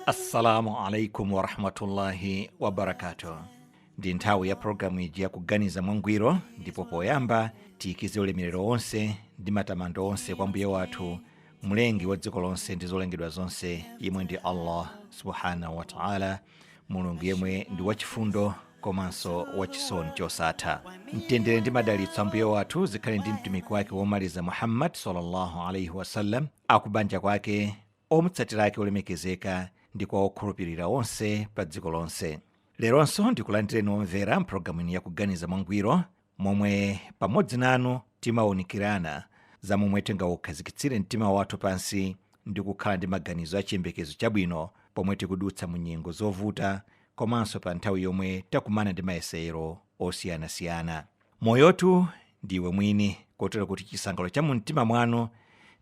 Assalamu alaikum wa rahmatullahi wa barakatuh. Ndi nthawi ya programu iji ya Kuganiza Mwangwiro, ndipo poyamba tiyikize ulemerero onse ndi matamando onse kwa mbuye wathu, mlengi wa dziko lonse ndi zolengedwa zonse, yemwe ndi Allah subhanahu wa ta'ala, mulungu yemwe ndi wachifundo komanso wachisoni chosatha. Mtendere ndi madalitso a mbuye wathu zikhale ndi mtumiki wake womaliza Muhammad sallallahu alaihi wasallam, akubanja kwake, omutsatira ake olemekezeka ndi kwa okhulupirira onse pa dziko lonse. Leronso ndikulandireni omvera mpulogalamu ya Kuganiza Mwangwiro, momwe pamodzi nanu timawunikirana za momwe tingakhazikitsire mtima wathu pansi ndi kukhala ndi maganizo a chiyembekezo chabwino pomwe tikudutsa mu nyengo zovuta, komanso pa nthawi yomwe takumana ndi mayesero osiyanasiyana. Moyotu ndiwe mwini, kotero kuti chisangalalo cha mu mtima mwanu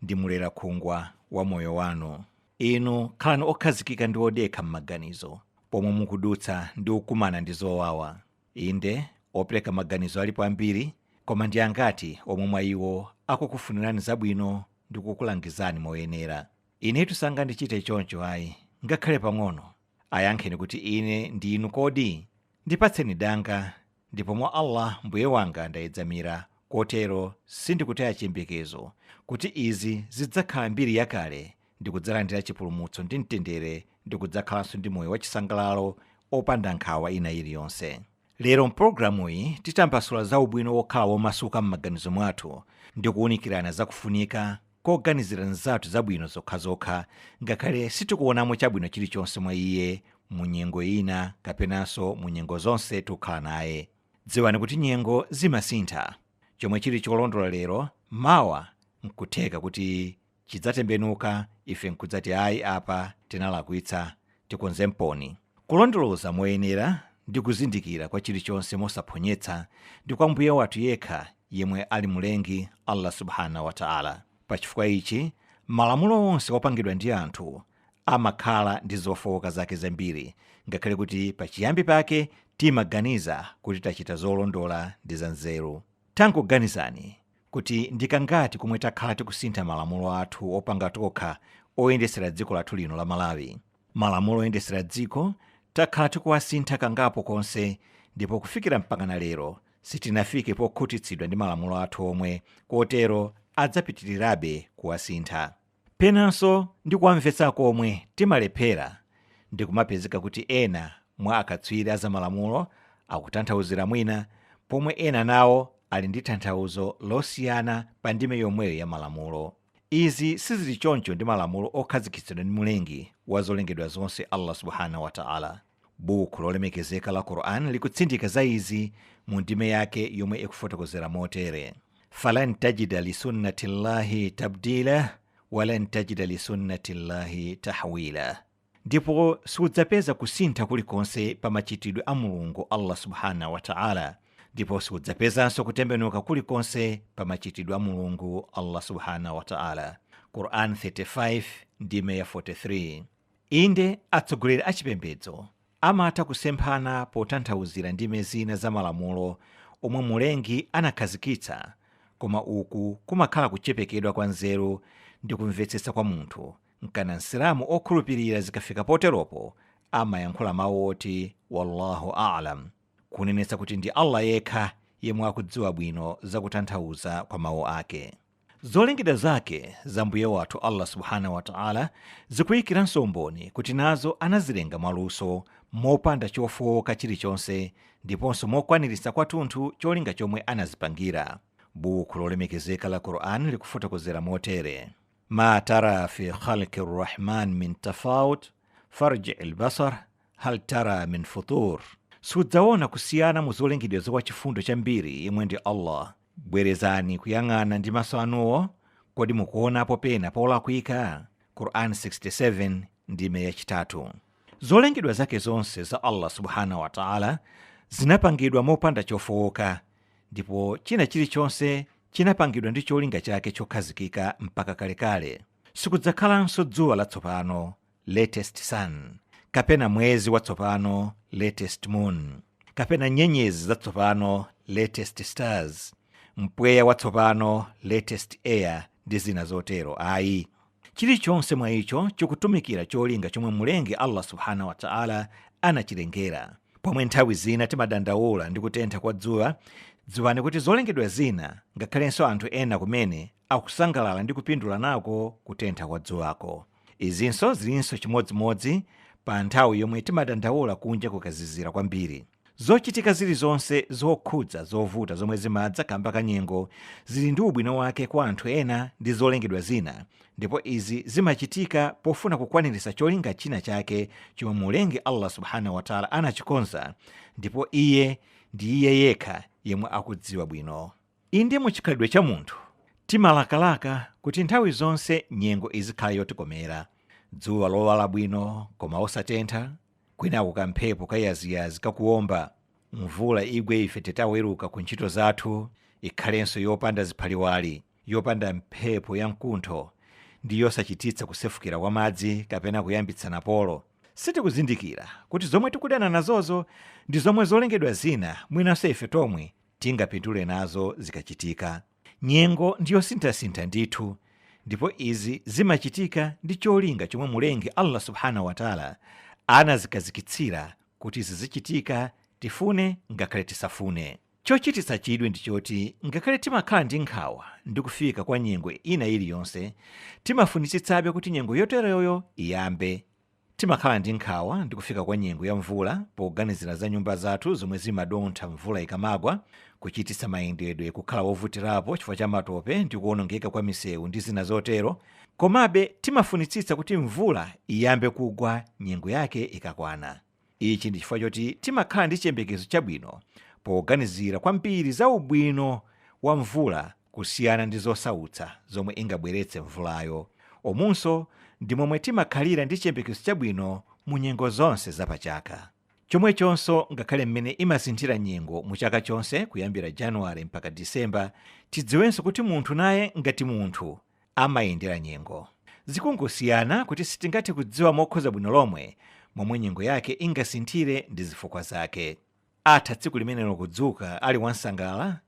ndi mulera khungwa wa moyo wanu. Inu khalani okhazikika ndi odekha m'maganizo pomwe mukudutsa ndi kukumana ndi zowawa. Inde opereka maganizo alipo ambiri, koma ndi angati omwe mwa iwo akukufunirani zabwino ndi kukulangizani moyenera. Inetu sangandichite choncho ayi, ngakhale pang'ono. Ayankheni kuti ine ndi inu kodi? Ndipatseni danga, ndipo mwa Allah mbuye wanga ndayedzamira, kotero sindikutaya chiyembekezo kuti izi zidzakhala mbiri yakale ndi kudzalandira chipulumutso ndi mtendere ndi kudzakhalanso ndi moyo wachisangalalo opanda nkhawa ina iliyonse. Lero mpulogalamu iyi titambasula za ubwino wokhala womasuka m'maganizo mwathu ndi kuwunikirana zakufunika koganizira nzathu zabwino zokhazokha, ngakhale sitikuonamo chabwino chilichonse mwa iye mu nyengo ina kapenanso mu nyengo zonse tikukhala naye. Dziwani kuti nyengo zimasintha. Chomwe chili cholondola lero, mawa nkutheka kuti chidzatembenuka, ife nkudzati ayi apa tinalakwitsa, tikonze mponi. Kulondoloza moyenera ndi kuzindikira kwa chilichonse mosaphonyetsa ndi kwa mbuye wathu yekha yemwe ali mulengi, Allah subhanahu wa ta'ala. Pachifukwa ichi, malamulo onse opangidwa ndi anthu amakhala ndi zofowoka zake zambiri, ngakhale kuti pachiyambi pake timaganiza kuti tachita zolondola ndi zanzeru. Tangoganizani kuti ndikangati kumwe takhala tikusintha malamulo athu opanga tokha oyendesera dziko lathu lino la Malawi. Malamulo oyendesera dziko takhala tikuwasintha kangapo konse, ndipo kufikira mpakana lero sitinafike pokhutitsidwa ndi malamulo athu omwe, kotero adzapitirirabe kuwasintha. Penanso ndi kuwamvetsa komwe timalephera ndi kumapezeka kuti ena mwa akatswiri za malamulo akutanthauzira mwina, pomwe ena nawo ali ndi tanthauzo losiyana pa ndime yomweyo ya malamulo. Izi sizili choncho ndi malamulo okhazikitsidwa ndi mulengi wa zolengedwa zonse, Allah subhanahu wa ta'ala. Buku lolemekezeka la Qur'an likutsindika za izi mu ndime yake yomwe ikufotokozera motere: falan tajida li sunnatillahi tabdila walan tajida li sunnatillahi tahwila. Ndipo sudzapeza kusintha kulikonse pa machitidwe a Mulungu Allah subhanahu wa ta'ala, ndipo sudzapezanso kutembenuka kulikonse pa machitidwe a Mulungu Allah subhanahu wa ta'ala. Qur'an 35 ndime ya 43. Inde atsogoleri achipembedzo amatha kusemphana potanthauzira ndime zina za malamulo omwe mulengi anakhazikitsa, koma uku kumakhala kuchepekedwa kwa nzeru ndi kumvetsetsa kwa munthu. Nkana nsilamu okhulupirira zikafika poteropo amayankhula mawu oti wallahu a'lam, kunenetsa kuti ndi Allah yekha yemwe akudziwa bwino zakutanthauza kwa mawu ake. Zolengedwa zake za mbuye wathu Allah subhanahu wa ta'ala zikuyikiranso umboni kuti nazo anazilenga mwaluso mopanda chofowoka chilichonse, ndiponso mokwaniritsa kwathunthu cholinga chomwe anazipangira. Buku lolemekezeka la Qur'an likufotokozera motere: ma tara fi khalqi rrahman min tafawut farji albasar hal tara min futur. Sudzaona kusiyana mu zolengedwa za chifundo chambiri yemwe ndi Allah. Bwerezani kuyang'ana ndi maso anuwo, kodi mukuonapo pena polakwika? Qur'an 67 ndime ya 3. Zolengedwa zake zonse za Allah subhanahu wa ta'ala zinapangidwa mopanda chofowoka, ndipo china chilichonse chinapangidwa ndi cholinga chake chokhazikika mpaka kalekale. Sikudzakhalanso dzuwa latsopano, latest sun, kapena mwezi watsopano, latest moon, kapena nyenyezi zatsopano, latest stars, mpweya watsopano, latest air ndi zina zotero. Ayi, chilichonse mwa icho chikutumikira cholinga chomwe Mlengi Allah subhanahu wa ta'ala anachilengera. Pomwe nthawi zina timadandaula ndi kutentha kwa dzuwa, dziwani kuti zolengedwa zina ngakhalenso anthu ena kumene akusangalala ndi kupindula nako kutentha kwa dzuwako. Izinso zilinso chimodzimodzi pa nthawi yomwe timadandaula kunja kukazizira kwambiri. Zochitika zilizonse zokhudza zovuta zomwe zimadza kamba kanyengo zili ndi ubwino wake kwa anthu ena ndi zolengedwa zina, ndipo izi zimachitika pofuna kukwaniritsa cholinga china chake chomwe Mlengi Allah subhanahu wa ta'ala anachikonza, ndipo iye ndi iye yekha yemwe akudziwa bwino. Inde muchikhalidwe cha munthu timalakalaka kuti nthawi zonse nyengo izikhala yotikomera, dzuwa lowala bwino koma osatentha, kwinaku kamphepo kayaziyazi kakuwomba, mvula igwe ife titaweruka ku ntchito zathu, ikhalenso yopanda ziphaliwali, yopanda mphepo ya mkuntho, ndi yosachititsa kusefukira kwa madzi kapena kuyambitsa napolo. Sitikuzindikira kuti zomwe tikudana nazozo ndi zomwe zolengedwa zina mwinanso ife tomwe tingapindule nazo zikachitika. Nyengo ndiyosinthasintha ndithu, ndipo izi zimachitika ndi cholinga chomwe Mlengi Allah subhanahu wa ta'ala anazikazikitsira kuti zizichitika tifune ngakhale tisafune. Chochititsa chidwi ndi choti ngakhale timakhala ndi nkhawa ndi kufika kwa nyengo ina iliyonse, timafunitsitsabe kuti nyengo yoteroyo iyambe. Timakhala ndi nkhawa ndi kufika kwa nyengo ya mvula poganizira za nyumba zathu zomwe zimadontha mvula ikamagwa, kuchititsa mayendedwe kukhala wovutirapo chifukwa cha matope ndi kuwonongeka kwa misewu ndi zina zotero. Komabe timafunitsitsa kuti mvula iyambe kugwa nyengo yake ikakwana. Ichi ndi chifukwa choti timakhala ndi chiyembekezo chabwino poganizira kwambiri za ubwino wa mvula kusiyana ndi zosautsa zomwe ingabweretse mvulayo. Omunso ndi momwe timakhalira ndi chiyembekezo chabwino mu nyengo zonse zapachaka. Chomwechonso ngakhale mmene imasinthira nyengo mu chaka chonse kuyambira Januwale mpaka Disemba, tidziwenso kuti munthu naye ngati munthu amayendera nyengo. Zikungosiyana kuti sitingathe kudziwa mokhoza bwino lomwe momwe nyengo yake ingasinthire ndi zifukwa zake. Atha tsiku limenelo kudzuka ali wansangala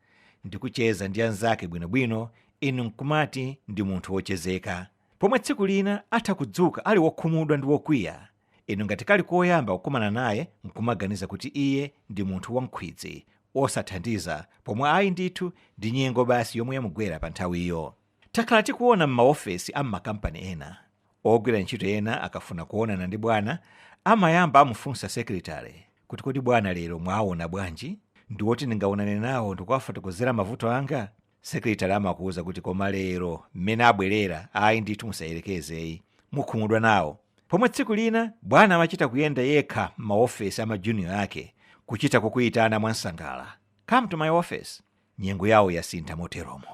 ndi kucheza ndi anzake bwinobwino, inu nkumati ndi munthu wochezeka. Pomwe tsiku lina atha kudzuka ali wokhumudwa ndi wokwiya, inu ngati kali koyamba kukumana naye nkumaganiza kuti iye ndi munthu wankhwidzi osathandiza, pomwe ayi ndithu ndi nyengo basi yomwe yamugwera pa nthawiyo. Takhala tikuona m'maofesi a m'makampani ena, ogwira ntchito ena akafuna kuonana ndi bwana amayamba amufunsa sekretary kuti kodi bwana lero mwaona bwanji, ndi woti ndingaonane nawo ndikuwafotokozera mavuto anga. Sekretary amakuwuza kuti koma lero mmene abwerera ayi ndithu musayerekezeyi, mukhumudwa nawo. Pomwe tsiku lina bwana amachita kuyenda yekha m'maofesi ama junior ake, kuchita kukuyitana mwansangala, come to my office. Nyengo yawo yasintha moteromo.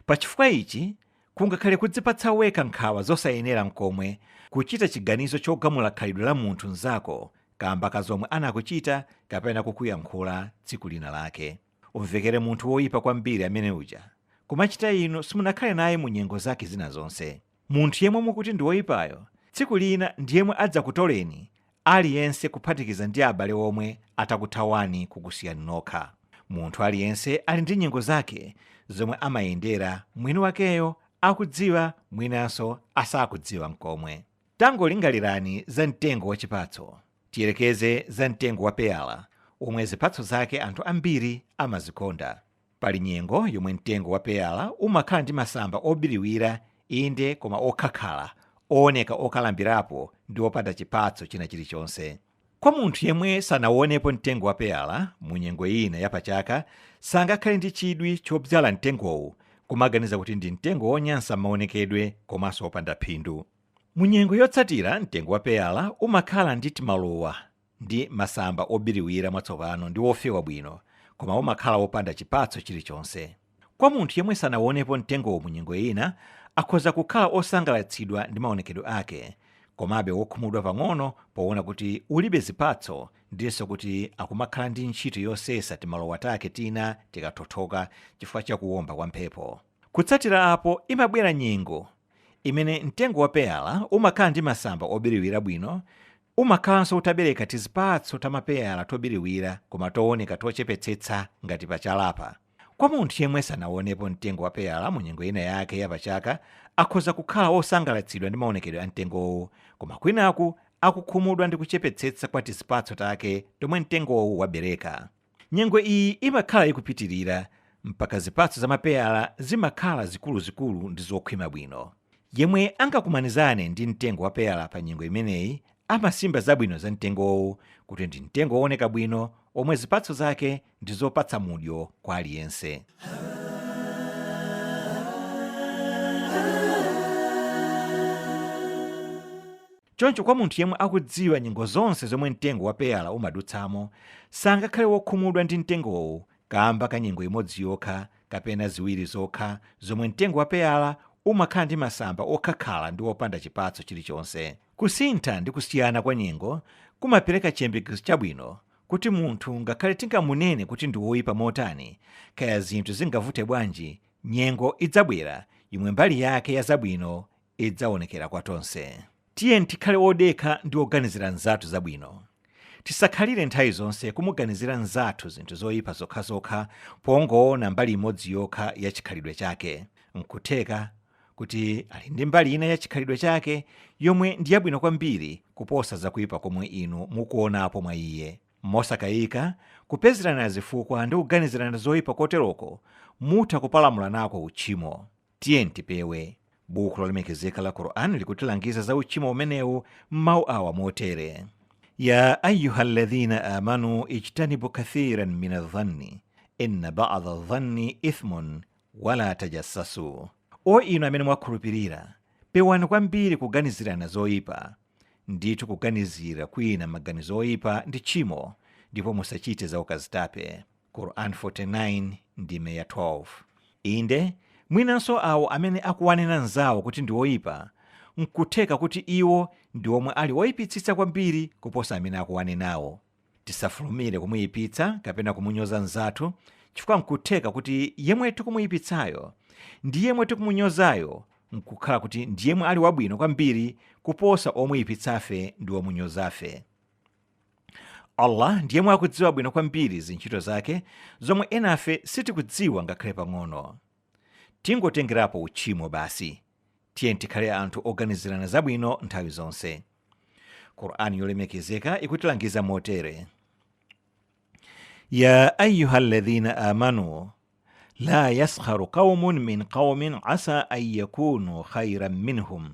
Pachifukwa ichi kungakhale kudzipatsa weka nkhawa zosayenera mkomwe kuchita chiganizo chogamula khalidwe la munthu nzako kamba kazomwe anakuchita kapena kukuyankhula tsiku lina lake. Umvekere munthu woyipa kwambiri amene uja, kumachita inu simunakhale naye mu nyengo zake zina zonse. Munthu yemwe mukuti ndi woyipayo tsiku lina ndiyemwe adzakutoleni aliyense kuphatikiza ndi abale omwe atakuthawani kukusiyani nokha. Munthu aliyense ali ndi nyengo zake zomwe amayendera, mwini wakeyo akudziwa, mwinanso asakudziwa mkomwe. Tangolingalirani za mtengo wa chipatso. Tiyerekeze za mtengo wa peyala omwe zipatso zake anthu ambiri amazikonda. Pali nyengo yomwe mtengo wa peyala umakhala ndi masamba obiriwira inde koma okhakhala, ooneka okalambirapo ndi opanda chipatso china chilichonse. Kwa munthu yemwe sanawonepo mtengo wa peyala mu nyengo ina yapachaka, sangakhale ndi chidwi chobzala mtengowu, kumaganiza kuti ndi mtengo wonyansa maonekedwe komanso opanda phindu. Mu nyengo yotsatira mtengo wa peyala umakhala ndi timalowa ndi masamba obiriwira mwatsopano ndi wofewa bwino, koma umakhala wopanda chipatso chilichonse. Kwa munthu yemwe sanawonepo mtengowu mu nyengo ina, akhoza kukhala osangalatsidwa ndi maonekedwe ake, komabe wokhumudwa pang'ono poona kuti ulibe zipatso, ndiso kuti akumakhala ndi ntchito yosesa timalowa take tina tikathothoka chifukwa chakuwomba kwa mphepo. Kutsatira apo imabwera nyengo imene mtengo wa peyala umakhala ndi masamba obiriwira bwino, umakhalanso utabereka tizipatso tamapeyala tobiriwira koma tooneka tochepetsetsa ngati pachalapa. Kwa munthu yemwe sanaonepo mtengo wa peyala mu nyengo ina yake yapachaka, akhoza kukhala osangalatsidwa ndi maonekedwe a mtengowu, koma kwinaku akukhumudwa ndi kuchepetsetsa kwa tizipatso take tomwe mtengowu wabereka. Nyengo iyi imakhala ikupitirira mpaka zipatso za mapeyala zimakhala zikuluzikulu ndi zokhwima bwino. Yemwe angakumanizane ndi mtengo wa peyala pa nyengo imeneyi amasimba zabwino za mtengowu kuti ndi mtengo wooneka bwino omwe zipatso zake ndi zopatsa mudyo kwa aliyense. Choncho kwa munthu yemwe akudziwa nyengo zonse zomwe mtengo wa peyala umadutsamo, sangakhale wokhumudwa ndi mtengowu kamba ka nyengo imodzi yokha kapena ziwiri zokha zomwe mtengo wa peyala umakhala ndi masamba okhakhala ndi opanda chipatso chilichonse. Kusintha ndi kusiyana kwa nyengo kumapereka chiyembekezo chabwino kuti munthu ngakhale tingamunene kuti ndi woyipa motani, kaya zinthu zingavute bwanji, nyengo idzabwera yomwe mbali yake ya zabwino idzaonekera kwa tonse. Tiye tikhale odekha ndi oganizira nzathu zabwino. Tisakhalire nthawi zonse kumuganizira nzathu zinthu zoyipa zokhazokha pongoona mbali imodzi yokha ya chikhalidwe chake. Nkutheka kuti ali ndi mbali ina ya chikhalidwe chake yomwe ndi yabwino kwambiri kuposa zakuyipa komwe inu mukuonapo mwa iye. Mosakayika, kupezerana zifukwa ndi kuganizirana zoyipa koteroko mutha kupalamula nako uchimo. Tiye tipewe. Buku lolemekezeka la Qur'an likutilangiza za uchimo umenewu m'mawu awa motere: ya ayyuhalladhina amanu ijtanibu kathiran min adh-dhanni inna ba'dha adh-dhanni ithmun wala tajassasu. O inu amene mwakhulupirira, pewani kwambiri kuganizirana zoyipa. Ndithu kuganizira kwina maganizo oyipa ndi tchimo, ndipo musachite za ukazitape. Qur'an 49 ndime ya 12. Inde mwinanso awo amene akuwanena nzawo kuti ndi oyipa, nkutheka kuti iwo ndi omwe ali oyipitsitsa kwambiri kuposa amene akuwanenawo. Tisafulumire kumuyipitsa kapena kumunyoza nzathu, chifukwa nkutheka kuti yemwe tikumuyipitsayo ndi yemwe tikumunyozayo nkukhala kuti ndi yemwe ali wabwino kwambiri kuposa omuyipitsafe ndi omunyozafe. Allah ndi yemwe akudziwa bwino kwambiri zintchito zake zomwe enafe sitikudziwa ngakhale pang'ono. Tingotengerapo uchimo basi. Tiye tikhale anthu oganizirana zabwino nthawi zonse. Qur'ani yolemekezeka ikutilangiza motere: ya ayyuhalladhina amanu la yaskharu qaumun min qaumin asa an yakunu khayran minhum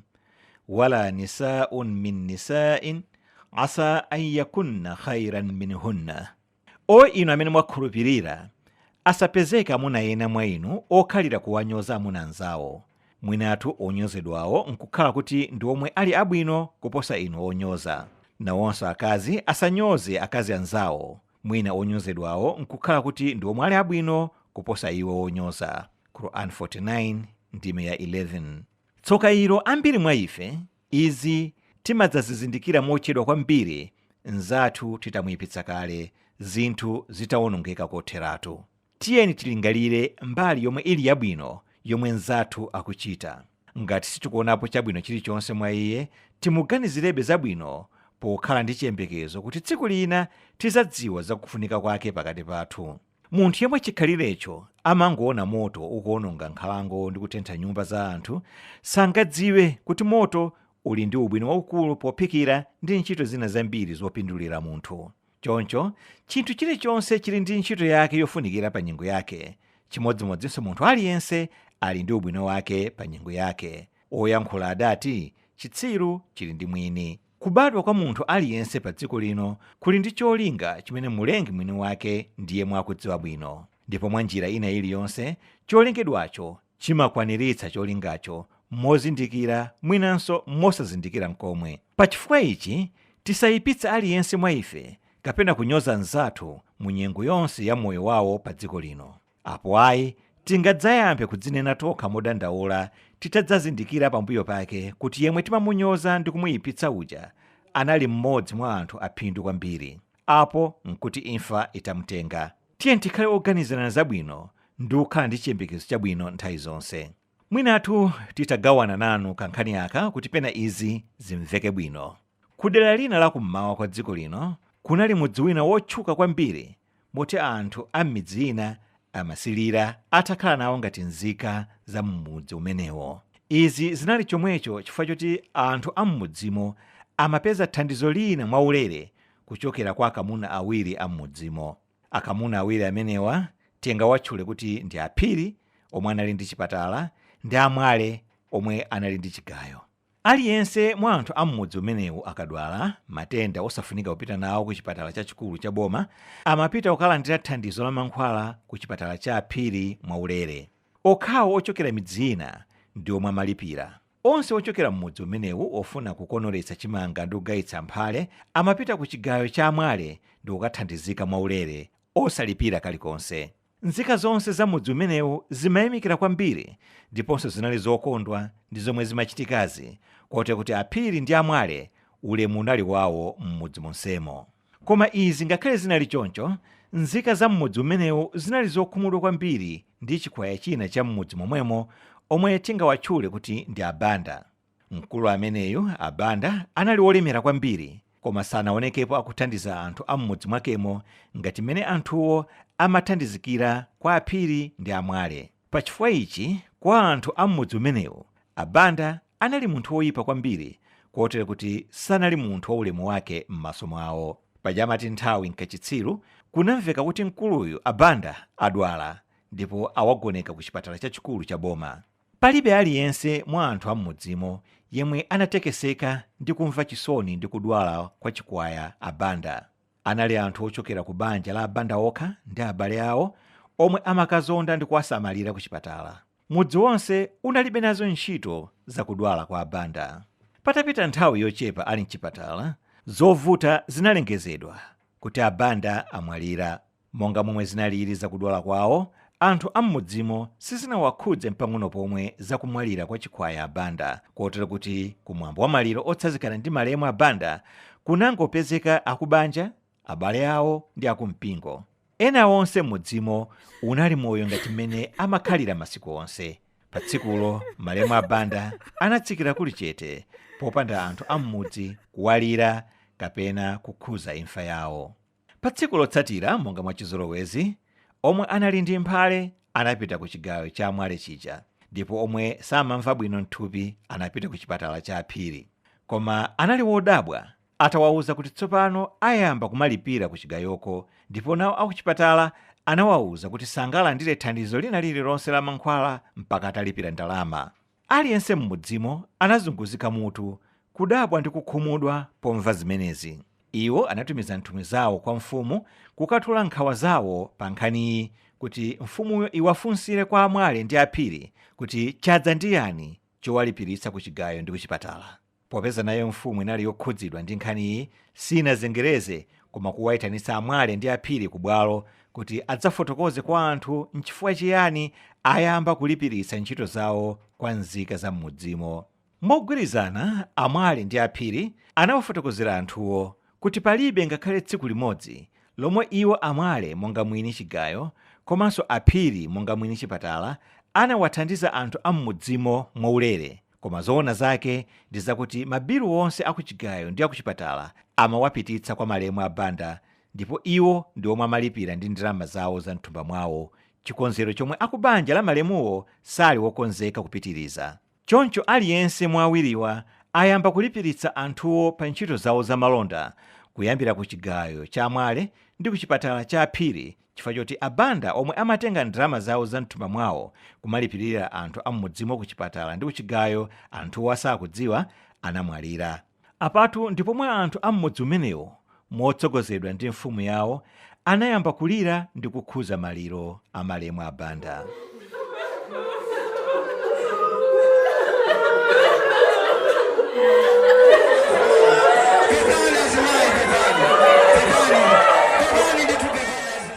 wala nisaa'un min nisa'in asa an yakunna khayran minhunna. O inu amene mwakhulupirira, asapezeka amuna ena mwa inu okhalira kuwanyoza amuna anzawo. Mwinatu onyozedwawo nkukhala kuti ndi omwe ali abwino kuposa inu onyoza. Nawonso akazi asanyoze akazi anzawo. Mwina onyozedwawo nkukhala kuti ndi omwe ali abwino kuposa iwo onyoza. Qur'an 49 ndime ya 11. Tsoka ilo ambiri mwa ife izi timadzazizindikira mochedwa kwambiri nzathu titamuyipitsa kale, zinthu zitawonongeka kotheratu. Tiyeni tilingalire mbali yomwe ili yabwino yomwe nzathu akuchita. Ngati sitikuonapo chabwino chilichonse mwa iye, timuganizirebe zabwino pokhala ndi chiyembekezo kuti tsiku lina tizadziwa zakufunika kwake pakati pathu. Munthu yemwe chikhalirecho amangoona moto ukuononga nkhalango ndi kutentha nyumba za anthu, sangadziwe kuti moto uli ndi ubwino waukulu pophikira ndi ntchito zina zambiri zopindulira munthu. Choncho chinthu chilichonse chili ndi ntchito yake yofunikira pa nyengo yake. Chimodzimodzinso munthu aliyense ali ndi ubwino wake pa nyengo yake. Oyankhula adati chitsiru chili ndi mwini. Kubadwa kwa munthu aliyense pa dziko lino kuli ndi cholinga chimene mulengi mwini wake ndiye mwakudziwa bwino. Ndipo mwa njira ina iliyonse cholengedwacho chimakwaniritsa cholingacho mozindikira mwinanso mosazindikira mkomwe. Pachifukwa ichi tisayipitse aliyense mwa ife kapena kunyoza nzathu mu nyengo yonse ya moyo wawo pa dziko lino. Apo ayi tingadzayambe kudzinena tokha modandaula titadzazindikira pambuyo pake kuti yemwe timamunyoza ndi kumuyipitsa uja anali mmodzi mwa anthu aphindu kwambiri. Apo nkuti imfa itamutenga. Tiye tikhale oganizirana zabwino ndi kukhala ndi chiyembekezo chabwino nthawi zonse. Mwinatu titagawana nanu kankhani aka kuti pena izi zimveke bwino. Kudera lina la kummawa kwa dziko lino kunali mudzi wina wotchuka kwambiri, moti anthu a m'midzi ina amasilira atakhala nawo ngati nzika za mmudzi umenewo. Izi zinali chomwecho chifukwa choti anthu ammudzimo amapeza thandizo lina mwaulere kuchokera kwa akamuna awiri ammudzimo. Akamuna awiri amenewa tingawatchule kuti ndi aphiri omwe anali ndi chipatala ndi amwale omwe anali ndi chigayo. Aliyense mwa anthu am'mudzi umenewu akadwala matenda osafunika kupita nawo ku chipatala chachikulu cha boma, amapita kukalandira thandizo la mankhwala ku chipatala cha aphiri mwaulere. Okhawo ochokera midzi ina ndi omwe amalipira. Onse ochokera m'mudzi umenewu ofuna kukonoletsa chimanga ndi kugayitsa mphale amapita ku chigayo cha amwale ndi kukathandizika mwaulere osalipira kalikonse. Nzika zonse za mudzi umenewu zimayimikira kwambiri ndiponso zinali zokondwa ndi zomwe zimachitikazi, kote kuti aphiri ndi amwale ulemu unali wawo m'mudzi monsemo. Koma izi ngakhale zinali choncho, nzika za m'mudzi umenewu zinali zokhumudwa kwambiri ndi chikwaya china cha m'mudzi momwemo omwe tingawatchule kuti ndi abanda. Mkulu ameneyu abanda anali wolemera kwambiri, koma sanaonekepo akuthandiza anthu am'mudzi mwakemo ngati mmene anthuwo amathandizikira kwa aphiri ndi amwale. Pachifukwa ichi, kwa anthu am'mudzi umenewu, abanda anali munthu woyipa kwambiri, kotere kuti sanali munthu wa ulemu wake m'maso mwawo. Pajamati nthawi nkachitsiru kunamveka kuti mkuluyu abanda adwala ndipo awagoneka ku chipatala chachikulu cha boma. Palibe aliyense mwa anthu am'mudzimo yemwe anatekeseka ndi kumva chisoni ndi kudwala kwa chikwaya abanda. Anali anthu ochokera ku banja la abanda okha ndi abale awo omwe amakazonda ndi kuwasamalira ku chipatala. Mudzi wonse unalibe nazo ntchito za kudwala kwa abanda. Patapita nthawi yochepa ali mchipatala, zovuta zinalengezedwa kuti abanda amwalira. Monga momwe zinaliri za kudwala kwawo, anthu am'mudzimo sizinawakhudze mpang'ono pomwe za kumwalira kwa chikwaya abanda, kotero kuti kumwambo wa maliro otsazikana ndi malemu abanda kunangopezeka akubanja, abale awo ndi akumpingo. Ena onse m'mudzimo unali moyo ngati mmene amakhalira masiku onse. Pa tsikulo malemu abanda anatsikira kuli chete popanda anthu am'mudzi kuwalira kapena kukhuza imfa yawo. Pa tsiku lotsatira, monga mwa chizolowezi, omwe anali ndi mphale anapita ku chigayo cha amwale chija, ndipo omwe samamva bwino mthupi anapita ku chipatala cha aphiri. Koma anali wodabwa atawawuza kuti tsopano ayamba kumalipira ku chigayoko, ndipo nawo akuchipatala anawawuza kuti sangalandire thandizo lina lililonse la mankhwala mpaka atalipira ndalama. Aliyense m'mudzimo anazunguzika mutu, kudabwa ndi kukhumudwa pomva zimenezi. Iwo anatumiza nthumwi zawo kwa mfumu kukathula nkhawa zawo pa nkhaniyi kuti mfumuyo iwafunsire kwa amwale ndi aphiri kuti chadza ndi yani chowalipiritsa ku chigayo ndi ku chipatala. Popeza nayo mfumu inali yokhudzidwa ndi nkhaniyi, sinazengereze koma kuwayitanitsa amwale ndi aphiri ku bwalo kuti adzafotokoze kwa anthu nchifukwa chiyani ayamba kulipiritsa ntchito zawo kwa nzika za m'mudzimo. Mogwirizana, amwale ndi aphiri anawafotokozera anthuwo kuti palibe ngakhale tsiku limodzi lomwe iwo amwale monga mwini chigayo komanso aphiri monga mwini chipatala anawathandiza anthu am'mudzimo mwaulere, koma zoona zake ndi zakuti mabilu onse akuchigayo ndi akuchipatala amawapititsa kwa malemu abanda, ndipo iwo ndi omwe amalipira ndi ndalama zawo za mthumba mwawo, chikonzero chomwe akubanja la malemuwo sali wokonzeka kupitiriza. Choncho aliyense mwa awiriwa ayamba kulipiritsa anthuwo pa ntchito zawo za malonda, kuyambira ku chigayo cha amwale ndi ku chipatala cha aphiri, chifukwa choti abanda omwe amatenga ndalama zawo za mthumba mwawo kumalipirira anthu am'mudzimo ku chipatala ndi ku chigayo anthuwo asakudziwa anamwalira. Apatu ndipo mwa anthu am'mudzi umenewo motsogozedwa ndi mfumu yawo anayamba kulira ndi kukhuza maliro a malemu abanda.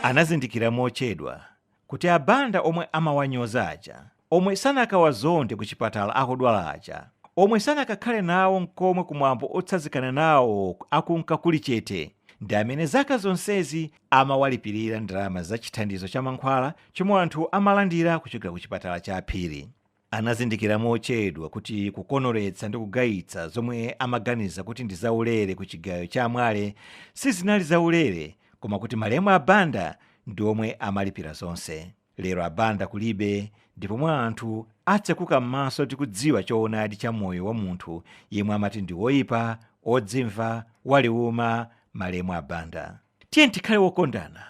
Anazindikira mochedwa kuti abanda omwe amawanyoza aja, omwe sanakawazonde ku chipatala akudwala aja, omwe sanakakhale nawo nkomwe kumwambo otsazikana nawo akunka kuli chete, ndi amene zaka zonsezi amawalipirira ndalama za chithandizo cha mankhwala chomwe anthu amalandira kuchokera ku chipatala cha aphiri. Anazindikira mochedwa kuti kukonoletsa ndi kugayitsa zomwe amaganiza kuti ndi zaulere ku chigayo cha amwale sizinali zaulere, koma kuti malemu abanda ndi omwe amalipira zonse. lero abanda kulibe, ndipo mwa anthu atsekuka m'maso tikudziwa choonadi cha moyo wa munthu yemwe amati ndi woyipa, odzimva, waliuma, malemu abanda. Tiye tikhale wokondana,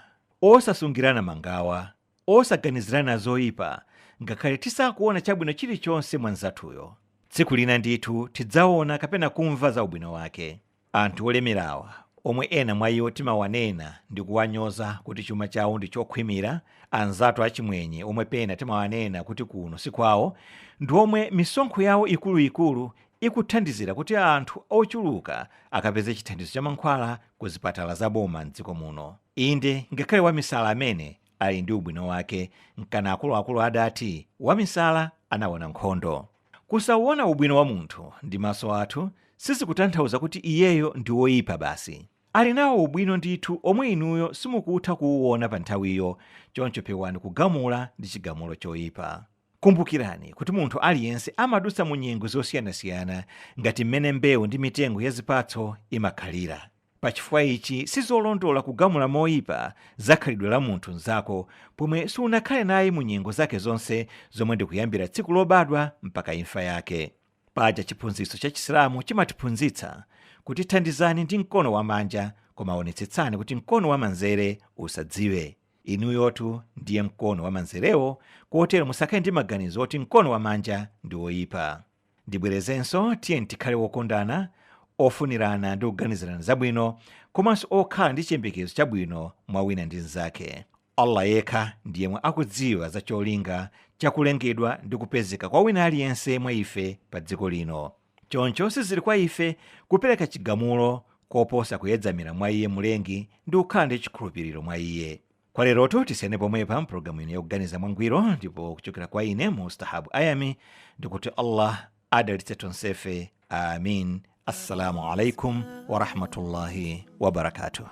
osasungirana mangawa, osaganizirana zoyipa, ngakhale tisakuona chabwino chilichonse mwanzathuyo. Tsiku lina ndithu tidzaona kapena kumva za ubwino wake. Anthu olemerawa omwe ena mwa iwo timawanena ndi kuwanyoza kuti chuma chawo ndi chokhwimira, anzathu achimwenye omwe pena timawanena kuti kuno si kwawo, ndi omwe misonkho yawo ikuluikulu ikuthandizira kuti anthu ochuluka akapeze chithandizo cha mankhwala ku zipatala za boma m'dziko muno. Inde ngakhale wamisala amene ali ndi ubwino wake, nkana akuluakulu adati wamisala anaona nkhondo. Kusauona ubwino wa munthu ndi maso athu sizikutanthauza kuti iyeyo ndi woyipa basi. Ali nawo ubwino ndithu omwe inuyo simukutha kuwuona pa nthawiyo, choncho pewani kugamula ndi chigamulo choyipa. Kumbukirani kuti munthu aliyense amadutsa mu nyengo zosiyanasiyana ngati mmene mbewu ndi mitengo ya zipatso imakhalira. Pachifukwa ichi sizolondola kugamula moyipa za khalidwe la munthu mnzako pomwe sunakhale naye mu nyengo zake zonse zomwe ndikuyambira tsiku lobadwa mpaka imfa yake. Paja chiphunzitso cha Chisilamu chimatiphunzitsa kuti thandizani ndi mkono wamanja, koma onetsetsani kuti mkono wamanzere usadziwe. Inuyotu ndiye mkono wamanzerewo, kotero musakhale ndi maganizo oti mkono wamanja ndi woyipa. Ndibwerezenso, tiye tikhale wokondana, ofunirana ndi kuganizirana zabwino, komanso okhala ndi chiyembekezo chabwino mwa wina ndi mnzake. Allah yekha ndiyemwe akudziwa za cholinga chakulengedwa ndi kupezeka kwa wina aliyense mwa ife pa dziko lino. Choncho sizili kwa ife kupereka chigamulo koposa kuyedzamira mwa iye mulengi ndi kukhala ndi chikhulupiriro mwa iye. Kwa lerotu tisiyane pomwepa mpulogalamu ino yokuganiza mwangwiro, ndipo kuchokera kwa ine Mustahabu Ayami ndikuti Allah adalitse tonsefe. Amin. Assalamu alaikum wa rahmatullahi wa barakatuh.